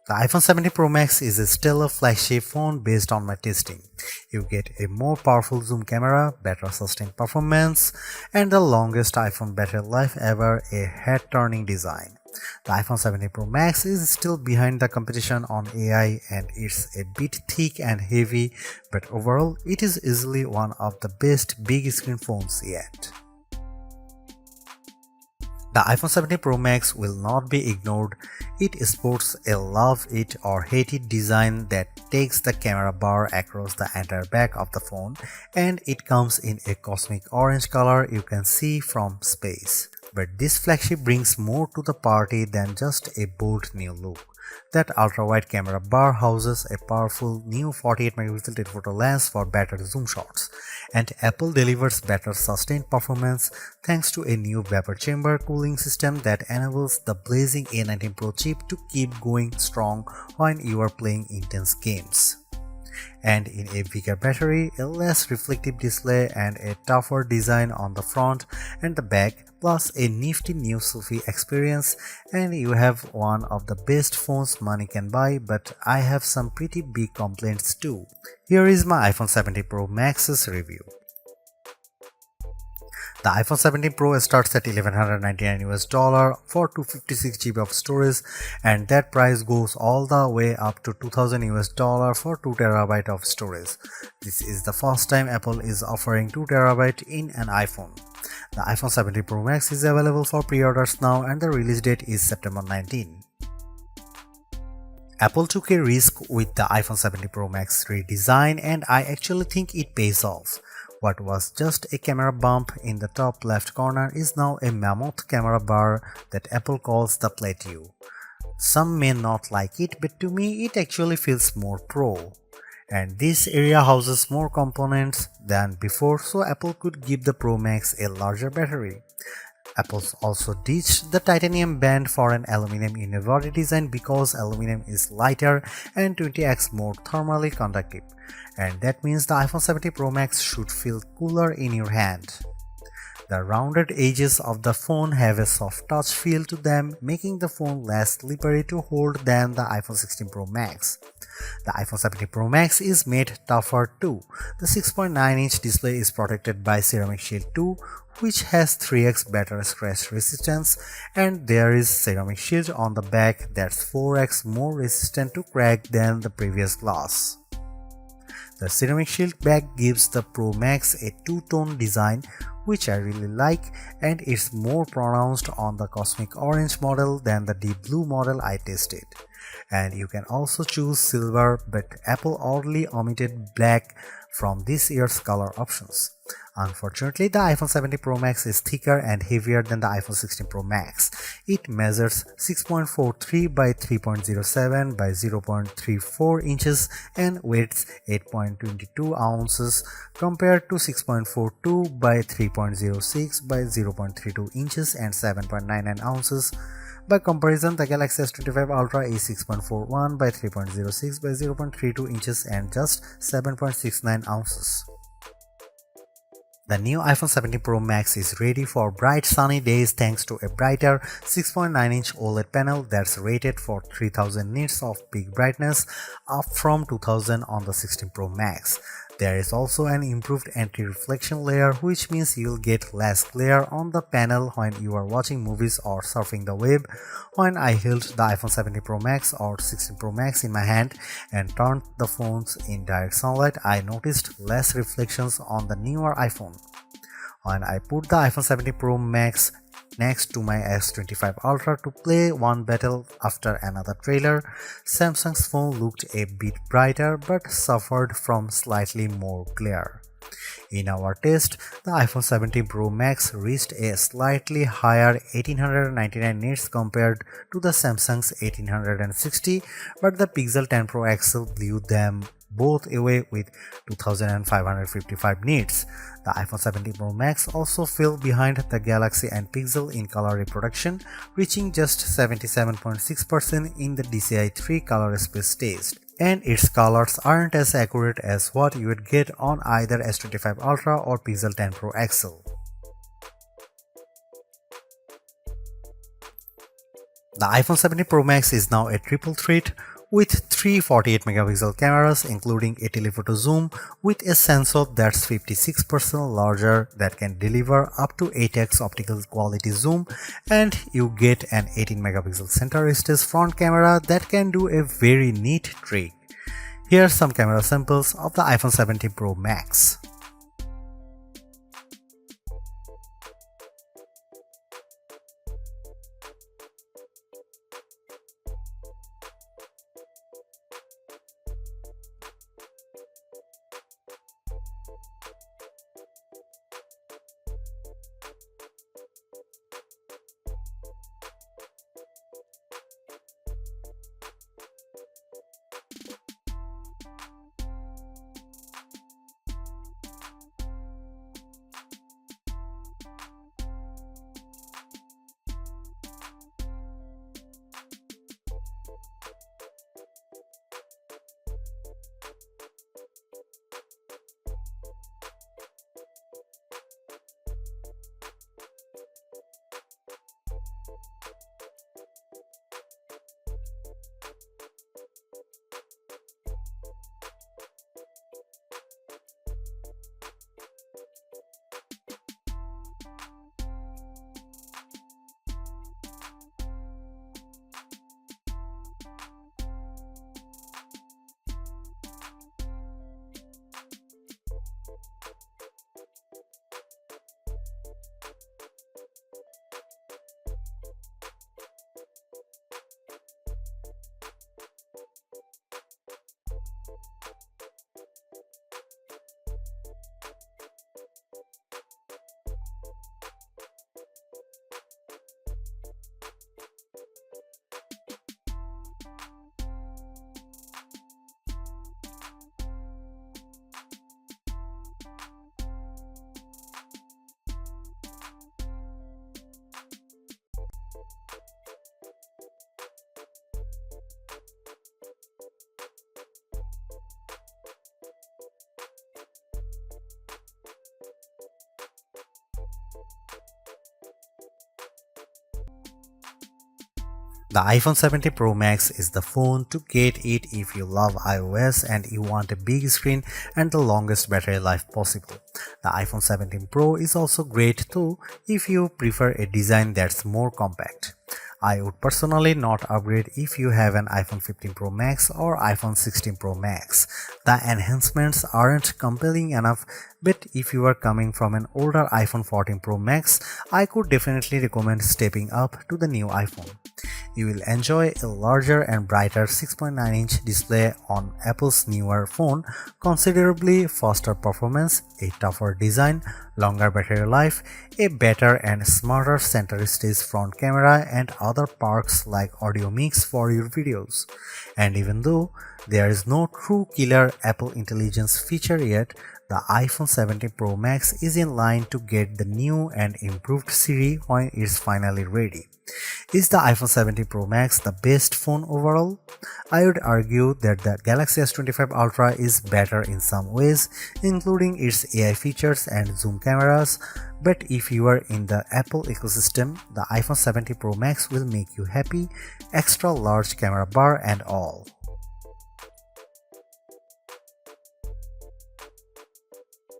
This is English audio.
The iPhone 17 Pro Max is a stellar flagship phone based on my testing. You get a more powerful zoom camera, better sustained performance, and the longest iPhone battery life ever, a head-turning design. The iPhone 17 Pro Max is still behind the competition on AI and it's a bit thick and heavy, but overall it is easily one of the best big screen phones yet. The iPhone 17 Pro Max will not be ignored. It sports a love it or hate it design that takes the camera bar across the entire back of the phone, and it comes in a cosmic orange color you can see from space. But this flagship brings more to the party than just a bold new look. That ultra-wide camera bar houses a powerful new 48MP telephoto lens for better zoom shots, and Apple delivers better sustained performance thanks to a new vapor chamber cooling system that enables the blazing A19 Pro chip to keep going strong when you are playing intense games. And in a bigger battery, a less reflective display, and a tougher design on the front and the back, plus a nifty new selfie experience, and you have one of the best phones money can buy. But I have some pretty big complaints too. Here is my iPhone 17 Pro Max's review. The iPhone 17 Pro starts at $1,199 for 256GB of storage, and that price goes all the way up to $2,000 for 2TB of storage. This is the first time Apple is offering 2TB in an iPhone. The iPhone 17 Pro Max is available for pre-orders now, and the release date is September 19. Apple took a risk with the iPhone 17 Pro Max redesign, and I actually think it pays off. What was just a camera bump in the top left corner is now a mammoth camera bar that Apple calls the plateau. Some may not like it, but to me it actually feels more pro. And this area houses more components than before, so Apple could give the Pro Max a larger battery. Apple also ditched the titanium band for an aluminum unibody design because aluminum is lighter and 20x more thermally conductive, and that means the iPhone 17 Pro Max should feel cooler in your hand. The rounded edges of the phone have a soft touch feel to them, making the phone less slippery to hold than the iPhone 16 Pro Max. The iPhone 17 Pro Max is made tougher too. The 6.9-inch display is protected by Ceramic Shield 2, which has 3x better scratch resistance, and there is Ceramic Shield on the back that's 4x more resistant to crack than the previous glass. The Ceramic Shield back gives the Pro Max a two-tone design, which I really like, and it's more pronounced on the Cosmic Orange model than the Deep Blue model I tested. And you can also choose silver, but Apple oddly omitted black from this year's color options. Unfortunately, the iPhone 17 Pro Max is thicker and heavier than the iPhone 16 Pro Max. It measures 6.43 by 3.07 by 0.34 inches and weighs 8.22 ounces compared to 6.42 by 3.06 by 0.32 inches and 7.99 ounces. By comparison, the Galaxy S25 Ultra is 6.41 by 3.06 by 0.32 inches and just 7.69 ounces. The new iPhone 17 Pro Max is ready for bright sunny days thanks to a brighter 6.9-inch OLED panel that's rated for 3000 nits of peak brightness, up from 2000 on the 16 Pro Max. There is also an improved anti-reflection layer, which means you'll get less glare on the panel when you are watching movies or surfing the web. When I held the iPhone 17 Pro Max or 16 Pro Max in my hand and turned the phones in direct sunlight, I noticed less reflections on the newer iPhone. When I put the iPhone 17 Pro Max next to my S25 Ultra to play one battle after another trailer, Samsung's phone looked a bit brighter but suffered from slightly more glare. In our test, the iPhone 17 Pro Max reached a slightly higher 1899 nits compared to the Samsung's 1860, but the Pixel 10 Pro XL blew them both away with 2555 nits. The iPhone 17 Pro Max also fell behind the Galaxy and Pixel in color reproduction, reaching just 77.6% in the DCI-3 color space test. And its colors aren't as accurate as what you would get on either S25 Ultra or Pixel 10 Pro XL. The iPhone 17 Pro Max is now a triple threat with three 48 megapixel cameras including a telephoto zoom with a sensor that's 56% larger that can deliver up to 8x optical quality zoom, and you get an 18 megapixel center stage front camera that can do a very neat trick. Here are some camera samples of the iPhone 17 Pro Max. The iPhone 17 Pro Max is the phone to get it if you love iOS and you want a big screen and the longest battery life possible. The iPhone 17 Pro is also great too if you prefer a design that's more compact. I would personally not upgrade if you have an iPhone 15 Pro Max or iPhone 16 Pro Max. The enhancements aren't compelling enough, but if you are coming from an older iPhone 14 Pro Max, I could definitely recommend stepping up to the new iPhone. You will enjoy a larger and brighter 6.9-inch display on Apple's newer phone, considerably faster performance, a tougher design, longer battery life, a better and smarter center stage front camera, and other perks like audio mix for your videos. And even though there is no true killer Apple Intelligence feature yet, the iPhone 17 Pro Max is in line to get the new and improved Siri when it's finally ready. Is the iPhone 17 Pro Max the best phone overall? I would argue that the Galaxy S25 Ultra is better in some ways, including its AI features and zoom cameras, but if you are in the Apple ecosystem, the iPhone 17 Pro Max will make you happy, extra large camera bar and all.